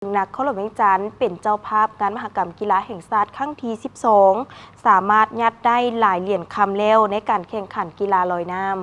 นักเคารพเวียงจันทร์เป็นเจ้าภาพงานมหกรรมกีฬาแห่งชาติครั้งที่ 12 สามารถยัดได้หลายเหรียญคำแล้วในการแข่งขันกีฬาลอยน้ำ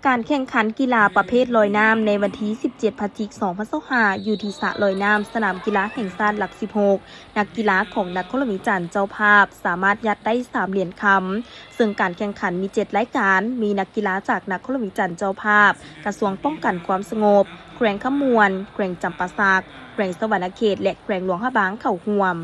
การแข่งขันกีฬาประเภทลอยน้ำในวันที่ 17 พฤศจิกายน 2025 อยู่ที่สระลอยน้ำสนามกีฬาแห่งชาติหลัก 16 นักกีฬาของนครหลวงเวียงจันทร์เจ้าภาพสามารถยัดได้ 3 เหรียญคำซึ่งการแข่งขันมี 7 รายการมีนักกีฬาจากนครหลวงเวียงจันทร์เจ้าภาพกระทรวงป้องกันความสงบแขวงขมวนแขวงจำปาสักแขวงสวรรณเขตและแขวงหลวงพระบางเข้าร่วม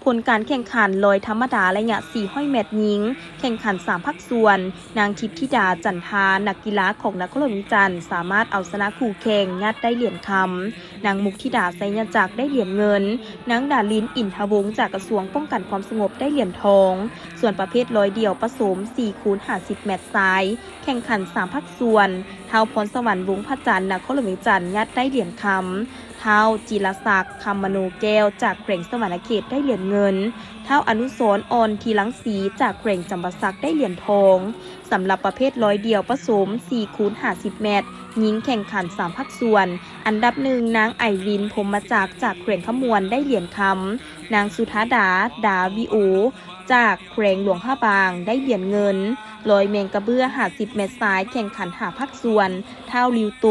ผลการแข่งขันลอยธรรมดาระยะ 400 เมตรหญิงแข่งขัน 3 ภาคส่วนนางทิพย์ธิดาจันทานักกีฬาของนครหลวงเวียงจันทร์สามารถเอาชนะคู่แข่งยัดได้เหรียญคำนางมุกธิดาไสยจักรได้เหรียญเงินนางดาลินอินทวงศ์จากกระทรวงป้องกันความสงบได้เหรียญทองส่วนประเภทลอยเดี่ยวผสม 4x50 เมตรทรายแข่งขัน 3 ภาคส่วนเท้าพรสวรรค์วงศ์พระจันทร์นครหลวงเวียงจันทร์ยัดได้เหรียญคำเท้าจิรศักดิ์คำมโนแก้วจากแขวงสวรรณเขตได้เหรียญเงินเท้าอนุสรณ์อ่อนทีลังสีจากแขวงจำปาสักได้เหรียญทองสำหรับประเภทร้อยเดี่ยวผสม 4x50 เมตรหญิงแข่งขัน 3 ภาคส่วนอันดับหนึ่งนางไอรินพรหมจักรจากแขวงขมวนได้เหรียญคำนางสุธาดาวิโอจากแขวงหลวงพระบางได้เหรียญเงินลอยเมงกระเบื้อ50 เมตรทรายแข่งขัน5 ภาคส่วนเท้าลิวโต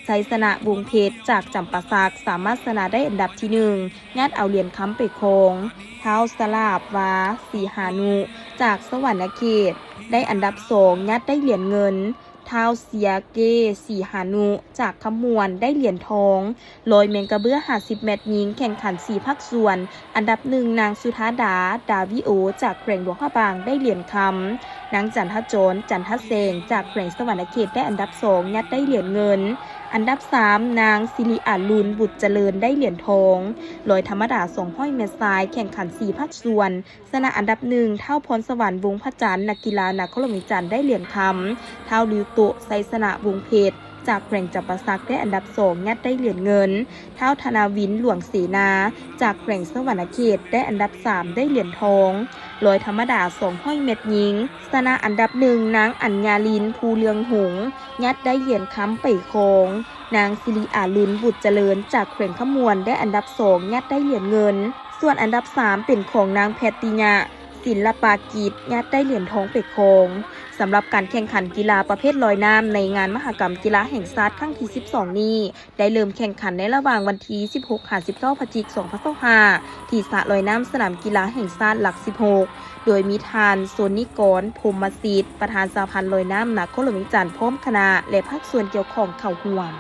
ไซสนะวงเพชรจากจำปาสักสามารถชนะได้อันดับที่1งัดเอาเหรียญค้ำไปโคงเท้าสลาบวาสีหานุจากสวรรณเขตได้อันดับ2งัดได้เหรียญเงินเท้าเสียเกสีหานุจากขมวนได้เหรียญทองลอยเมงกระเบื้อ50 เมตรหญิงแข่งขัน4 ภาคส่วนอันดับ1นางสุธาดาวิโอจากแขวงหลวงพระบางได้เหรียญคำนางจันทโจรจันทเสงจากแขวงสวรรณเขตได้อันดับ2ยัดได้เหรียญเงินอันดับ3นางสิริอาลุนบุตรเจริญได้เหรียญทองลอยธรรมดา200 เมตรทรายแข่งขัน4 ภาคส่วนชนะอันดับ1เท่าพรสวรรค์วงศ์พระจันทร์นักกีฬานครหลวงเวียงจันทร์ได้เหรียญคำเท่าลิวโตไซสนะวงเพชรจากแขวงจำปาสักได้อันดับ2ยัดได้เหรียญเงินเท่าธนาวินหลวงเสนาจากแขวงสวรรณเขตได้อันดับ3ได้เหรียญทองลอยธรรมดา200 เมตรหญิงชนะอันดับ1นางอัญญาลินภูเลืองหงยัดได้เหรียญค้ำไปโคงนางสิริอาลุนบุตรเจริญจากแขวงขมวนได้อันดับ2ยัดได้เหรียญเงินส่วนอันดับ3เป็นของนางแพทติญาศิลปากิจยัดได้เหรียญทองไปโคงสำหรับการแข่งขันกีฬาประเภทลอยน้ำในงานมหกรรมกีฬาแห่งชาติครั้งที่ 12 นี้ได้เริ่มแข่งขันในระหว่างวันที่ 16-19 พฤศจิกายน 2025 ที่สระลอยน้ำสนามกีฬาแห่งชาติหลัก 16 โดยมีทานโซนิกรพรหมศิษย์ประธานสหพันธ์ลอยน้ำนครหลวงเวียงจันทร์พร้อมคณะและภาคส่วนเกี่ยวข้องเข้าร่วม